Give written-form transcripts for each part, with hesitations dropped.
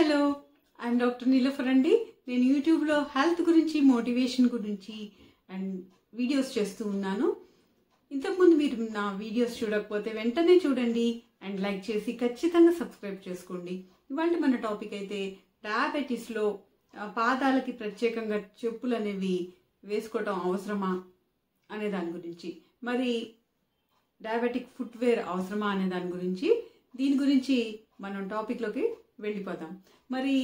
Hello I'm doctor Niloufer అండి. నేను యూట్యూబ్లో హెల్త్ గురించి, మోటివేషన్ గురించి అండ్ వీడియోస్ చేస్తూ ఉన్నాను. ఇంతకుముందు మీరు నా వీడియోస్ చూడకపోతే వెంటనే చూడండి అండ్ లైక్ చేసి ఖచ్చితంగా సబ్స్క్రైబ్ చేసుకోండి. ఇవాళ మన టాపిక్ అయితే డయాబెటీస్లో పాదాలకి ప్రత్యేకంగా చెప్పులు అనేవి వేసుకోవటం అవసరమా అనే దాని గురించి, మరి డయాబెటిక్ ఫుట్వేర్ అవసరమా అనే దాని గురించి, దీని గురించి మనం టాపిక్లోకి వెళ్ళిపోదాం. మరి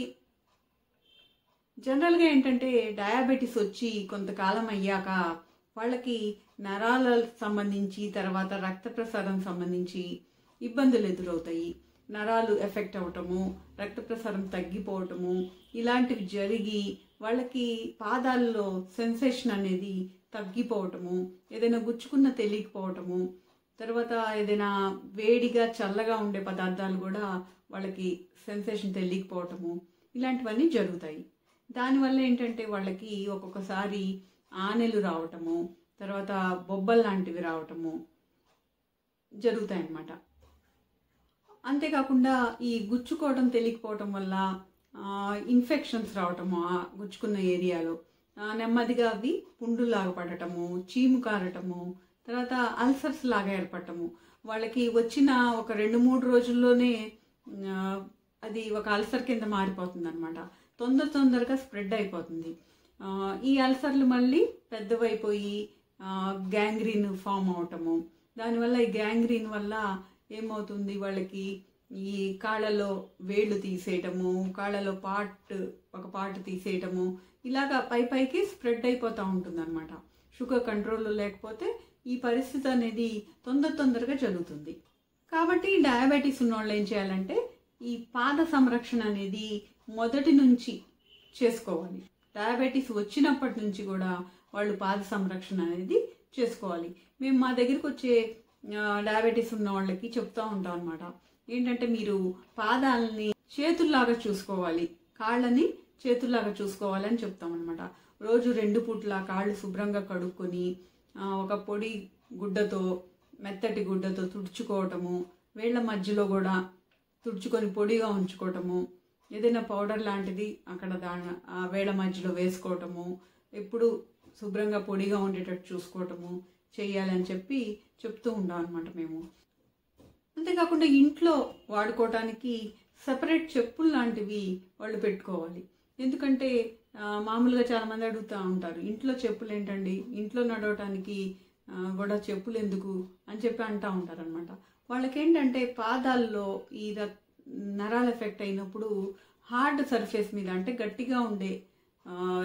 జనరల్గా ఏంటంటే డయాబెటీస్ వచ్చి కొంతకాలం అయ్యాక వాళ్ళకి నరాలకు సంబంధించి, తర్వాత రక్త ప్రసారం సంబంధించి ఇబ్బందులు ఎదురవుతాయి. నరాలు ఎఫెక్ట్ అవ్వటము, రక్త ప్రసారం తగ్గిపోవటము ఇలాంటివి జరిగి వాళ్ళకి పాదాల్లో సెన్సేషన్ అనేది తగ్గిపోవటము, ఏదైనా గుచ్చుకున్న తెలియకపోవటము, తర్వాత ఏదైనా వేడిగా చల్లగా ఉండే పదార్థాలు కూడా వాళ్ళకి సెన్సేషన్ తెలియకపోవటము ఇలాంటివన్నీ జరుగుతాయి. దానివల్ల ఏంటంటే వాళ్ళకి ఒక్కొక్కసారి ఆనెలు రావటము, తర్వాత బొబ్బలు లాంటివి రావటము జరుగుతాయి అన్నమాట. అంతేకాకుండా ఈ గుచ్చుకోవడం తెలియకపోవటం వల్ల ఇన్ఫెక్షన్స్ రావటము, ఆ గుచ్చుకున్న ఏరియాలో నెమ్మదిగా అవి పుండులాగా పడటము, చీము కారటము, తర్వాత అల్సర్స్ లాగా ఏర్పడటము. వాళ్ళకి వచ్చిన ఒక 2-3 రోజుల్లోనే అది ఒక అల్సర్ కింద మారిపోతుంది అనమాట. తొందరగా స్ప్రెడ్ అయిపోతుంది. ఈ అల్సర్లు మళ్ళీ పెద్దవైపోయి గ్యాంగ్రీన్ ఫామ్ అవటము, దానివల్ల ఈ గ్యాంగ్రీన్ వల్ల ఏమవుతుంది, వాళ్ళకి ఈ కాళ్ళలో వేళ్ళు తీసేయటము, కాళ్ళలో ఒక పార్ట్ తీసేయటము, ఇలాగా పైకి స్ప్రెడ్ అయిపోతూ ఉంటుంది అనమాట. షుగర్ కంట్రోల్లో లేకపోతే ఈ పరిస్థితి అనేది తొందరగా జరుగుతుంది. కాబట్టి డయాబెటీస్ ఉన్నవాళ్ళు ఏం చేయాలంటే ఈ పాద సంరక్షణ అనేది మొదటి నుంచి చేసుకోవాలి. డయాబెటీస్ వచ్చినప్పటి నుంచి కూడా వాళ్ళు పాద సంరక్షణ అనేది చేసుకోవాలి. మేము మా దగ్గరికి వచ్చే డయాబెటీస్ ఉన్న వాళ్ళకి చెప్తూ ఉంటాం అనమాట. ఏంటంటే మీరు పాదాలని చేతుల్లాగా చూసుకోవాలి, కాళ్ళని చేతుల్లాగా చూసుకోవాలని చెప్తాం అనమాట. రోజు 2 పూట్ల కాళ్ళు శుభ్రంగా కడుక్కొని ఒక పొడి గుడ్డతో, మెత్తటి గుడ్డతో తుడుచుకోవటము, వేళ్ల మధ్యలో కూడా తుడుచుకొని పొడిగా ఉంచుకోవటము, ఏదైనా పౌడర్ లాంటిది అక్కడ ఆ వేళ్ల మధ్యలో వేసుకోవటము, ఎప్పుడు శుభ్రంగా పొడిగా ఉండేటట్టు చూసుకోవటము చెయ్యాలని చెప్తూ ఉంటాం అనమాట మేము. అంతేకాకుండా ఇంట్లో వాడుకోవటానికి సెపరేట్ చెప్పులు లాంటివి వాళ్ళు పెట్టుకోవాలి. ఎందుకంటే మామూలుగా చాలామంది అడుగుతూ ఉంటారు, ఇంట్లో చెప్పులు ఏంటండి, ఇంట్లో నడవటానికి కూడా చెప్పులు ఎందుకు అని అంటూ ఉంటారు అనమాట. వాళ్ళకేంటంటే పాదాల్లో ఈ నరాలు ఎఫెక్ట్ అయినప్పుడు హార్డ్ సర్ఫేస్ మీద, అంటే గట్టిగా ఉండే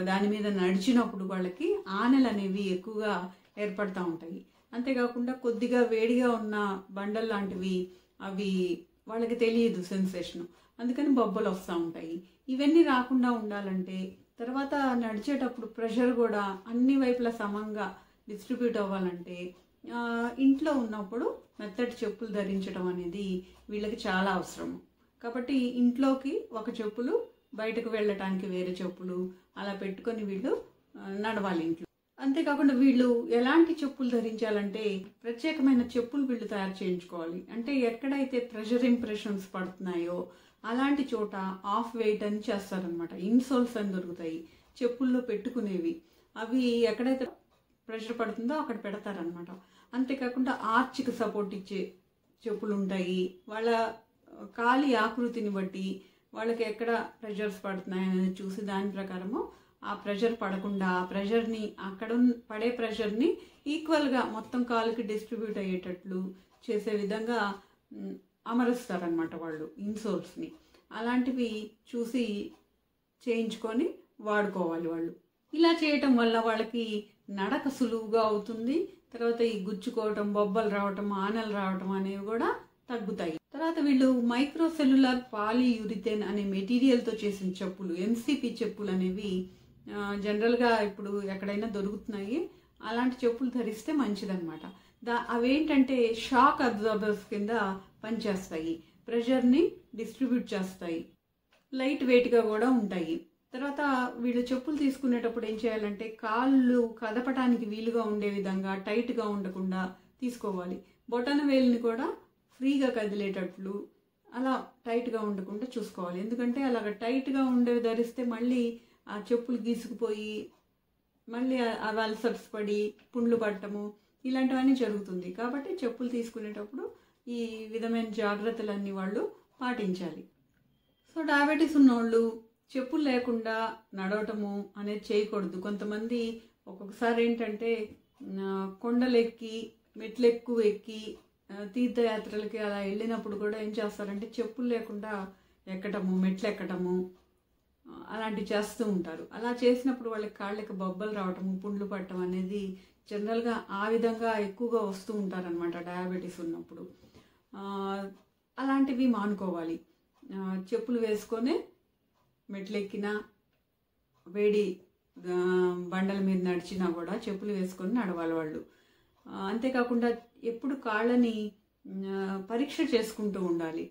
దాని మీద నడిచినప్పుడు వాళ్ళకి ఆనెలు అనేవి ఎక్కువగా ఏర్పడుతూ ఉంటాయి. అంతేకాకుండా కొద్దిగా వేడిగా ఉన్న బండలు లాంటివి అవి వాళ్ళకి తెలియదు సెన్సేషను, అందుకని బొబ్బలు వస్తూ ఉంటాయి. ఇవన్నీ రాకుండా ఉండాలంటే, తర్వాత నడిచేటప్పుడు ప్రెషర్ కూడా అన్ని వైపులా సమంగా డిస్ట్రిబ్యూట్ అవ్వాలంటే ఇంట్లో ఉన్నప్పుడు మెత్తటి చెప్పులు ధరించడం అనేది వీళ్ళకి చాలా అవసరం. కాబట్టి ఇంట్లోకి ఒక చెప్పులు, బయటకు వెళ్ళటానికి వేరే చెప్పులు అలా పెట్టుకొని వీళ్ళు నడవాలి ఇంట్లో. అంతేకాకుండా వీళ్ళు ఎలాంటి చెప్పులు ధరించాలంటే ప్రత్యేకమైన చెప్పులు వీళ్ళు తయారు చేయించుకోవాలి. అంటే ఎక్కడైతే ప్రెషర్ ఇంప్రెషన్స్ పడుతున్నాయో అలాంటి చోట ఆఫ్ వెయిట్ అని చేస్తారనమాట. ఇన్సోల్స్ అని దొరుకుతాయి చెప్పుల్లో పెట్టుకునేవి, అవి ఎక్కడైతే ప్రెషర్ పడుతుందో అక్కడ పెడతారనమాట. అంతేకాకుండా ఆర్చ్కి సపోర్ట్ ఇచ్చే చెప్పులు ఉంటాయి. వాళ్ళ కాలి ఆకృతిని బట్టి వాళ్ళకి ఎక్కడ ప్రెషర్స్ పడుతున్నాయని చూసి దాని ప్రకారము ఆ ప్రెషర్ పడకుండా, ఆ ప్రెషర్ని అక్కడ పడే ప్రెషర్ని ఈక్వల్గా మొత్తం కాలుకి డిస్ట్రిబ్యూట్ అయ్యేటట్లు చేసే విధంగా అమరుస్తారనమాట వాళ్ళు ఇన్సోల్స్ని. అలాంటివి చూసి చేయించుకొని వాడుకోవాలి వాళ్ళు. ఇలా చేయటం వల్ల వాళ్ళకి నడక సులువుగా అవుతుంది. తర్వాత ఈ గుచ్చుకోవటం, బొబ్బలు రావటం, ఆనెలు రావటం అనేవి కూడా తగ్గుతాయి. తర్వాత వీళ్ళు మైక్రోసెల్యులర్ పాలియూరిథేన్ అనే మెటీరియల్తో చేసిన చెప్పులు, MCP చెప్పులు అనేవి జనరల్గా ఇప్పుడు ఎక్కడైనా దొరుకుతున్నాయి. అలాంటి చెప్పులు ధరిస్తే మంచిదన్నమాట. అవేంటంటే షాక్ అబ్జార్బర్స్ కింద పనిచేస్తాయి, ప్రెషర్ని డిస్ట్రిబ్యూట్ చేస్తాయి, లైట్ వెయిట్గా కూడా ఉంటాయి. తర్వాత వీళ్ళు చెప్పులు తీసుకునేటప్పుడు ఏం చేయాలంటే కాళ్ళు కదపటానికి వీలుగా ఉండే విధంగా టైట్గా ఉండకుండా తీసుకోవాలి. బొటన వేలుని కూడా ఫ్రీగా కదిలేటట్లు అలా టైట్గా ఉండకుండా చూసుకోవాలి. ఎందుకంటే అలాగ టైట్గా ఉండేవి ధరిస్తే మళ్ళీ ఆ చెప్పులు గీసుకుపోయి మళ్ళీ అవి అల్సర్స్ పడి పుండ్లు పట్టము ఇలాంటివన్నీ జరుగుతుంది. కాబట్టి చెప్పులు తీసుకునేటప్పుడు ఈ విధమైన జాగ్రత్తలన్నీ వాళ్ళు పాటించాలి. సో డయాబెటీస్ ఉన్నోళ్ళు చెప్పులు లేకుండా నడవటము అనేది చేయకూడదు. కొంతమంది ఒక్కొక్కసారి ఏంటంటే కొండలు ఎక్కి మెట్లు ఎక్కువ ఎక్కి తీర్థయాత్రలకి అలా వెళ్ళినప్పుడు కూడా ఏం చేస్తారంటే చెప్పులు లేకుండా ఎక్కటము, మెట్లు ఎక్కటము అలాంటివి చేస్తూ ఉంటారు. అలా చేసినప్పుడు వాళ్ళకి కాళ్ళకి బొబ్బలు రావటము, పుండ్లు పట్టడం అనేది జనరల్గా ఆ విధంగా ఎక్కువగా వస్తూ ఉంటారనమాట డయాబెటీస్ ఉన్నప్పుడు. అలాంటివి మానుకోవాలి. చెప్పులు వేసుకొని మెట్లు ఎక్కినా, వేడి బండల మీద నడిచినా కూడా చెప్పులు వేసుకొని నడవాలి వాళ్ళు. అంతేకాకుండా ఎప్పుడు కాళ్ళని పరీక్ష చేసుకుంటూ ఉండాలి.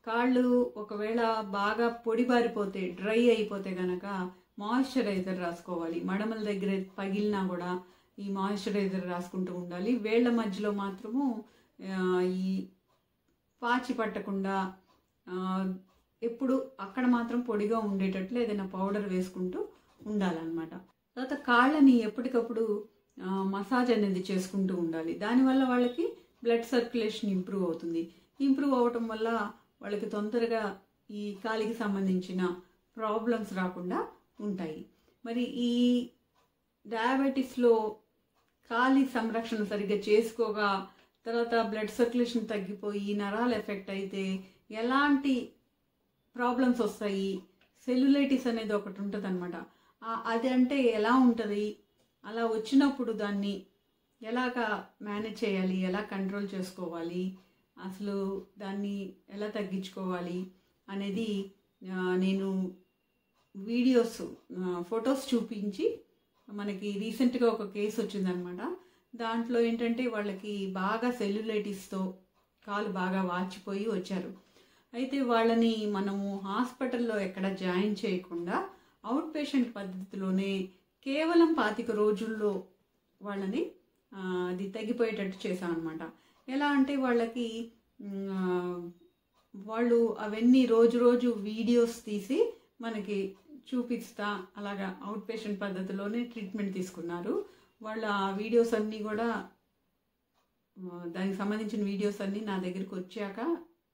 కాళ్ళు ఒకవేళ బాగా పొడిబారిపోతే, డ్రై అయిపోతే కనుక మాయిశ్చరైజర్ రాసుకోవాలి. మడమల దగ్గర పగిలినా కూడా ఈ మాయిశ్చరైజర్ రాసుకుంటూ ఉండాలి. వేళ్ల మధ్యలో మాత్రము ఈ పాచి పట్టకుండా ఎప్పుడు అక్కడ మాత్రం పొడిగా ఉండేటట్లు ఏదైనా పౌడర్ వేసుకుంటూ ఉండాలన్నమాట. తర్వాత కాళ్ళని ఎప్పటికప్పుడు మసాజ్ అనేది చేసుకుంటూ ఉండాలి. దానివల్ల వాళ్ళకి బ్లడ్ సర్క్యులేషన్ ఇంప్రూవ్ అవుతుంది. ఇంప్రూవ్ అవటం వల్ల వాళ్ళకి తొందరగా ఈ కాలికి సంబంధించిన ప్రాబ్లమ్స్ రాకుండా ఉంటాయి. మరి ఈ డయాబెటీస్లో కాలి సంరక్షణ సరిగ్గా చేసుకోగా తర్వాత బ్లడ్ సర్క్యులేషన్ తగ్గిపోయి నరాలు ఎఫెక్ట్ అయితే ఎలాంటి ప్రాబ్లమ్స్ వస్తాయి? సెల్యులైటిస్ అనేది ఒకటి ఉంటుంది అనమాట. అది అంటే ఎలా ఉంటుంది, అలా వచ్చినప్పుడు దాన్ని ఎలాగా మేనేజ్ చేయాలి, ఎలా కంట్రోల్ చేసుకోవాలి, అసలు దాన్ని ఎలా తగ్గించుకోవాలి అనేది నేను వీడియోస్, ఫొటోస్ చూపించి మనకి రీసెంట్గా ఒక కేసు వచ్చిందనమాట. దాంట్లో ఏంటంటే వాళ్ళకి బాగా సెల్యులైటిస్తో కాలు బాగా వాచిపోయి వచ్చారు. అయితే వాళ్ళని మనము హాస్పిటల్లో ఎక్కడ జాయిన్ చేయకుండా అవుట్ పేషెంట్ పద్ధతిలోనే కేవలం 25 రోజుల్లో వాళ్ళని అది తగ్గిపోయేటట్టు చేశామన్నమాట. ఎలా అంటే వాళ్ళకి వాళ్ళు అవన్నీ రోజు వీడియోస్ తీసి మనకి చూపిస్తా అలాగా అవుట్ పేషెంట్ పద్ధతిలోనే ట్రీట్మెంట్ తీసుకున్నారు. వాళ్ళ ఆ వీడియోస్ అన్నీ కూడా దానికి సంబంధించిన వీడియోస్ అన్నీ నా దగ్గరికి వచ్చాక,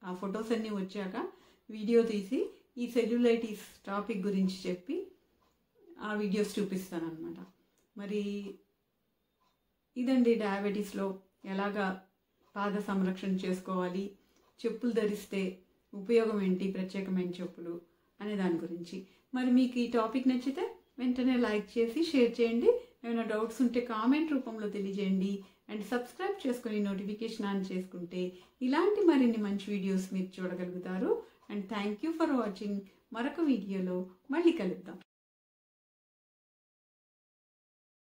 ఆ ఫొటోస్ అన్నీ వచ్చాక వీడియో తీసి ఈ సెల్యులైటిస్ టాపిక్ గురించి చెప్పి ఆ వీడియోస్ చూపిస్తానన్నమాట. మరి ఇదండి డయాబెటీస్లో ఎలాగా పాద సంరక్షణ చేసుకోవాలి, చెప్పులు ధరిస్తే ఉపయోగం ఏంటి, ప్రత్యేకమైన చెప్పులు అనే దాని గురించి. మరి మీకు ఈ టాపిక్ నచ్చితే వెంటనే లైక్ చేసి షేర్ చేయండి. ఏమైనా డౌట్స్ ఉంటే కామెంట్ రూపంలో తెలియజేయండి. అండ్ సబ్స్క్రైబ్ చేసుకొని నోటిఫికేషన్ ఆన్ చేసుకుంటే ఇలాంటి మరిన్ని మంచి వీడియోస్ మీరు చూడగలుగుతారు. And thank you for watching. మరొక వీడియోలో మళ్ళీ కలుద్దాం.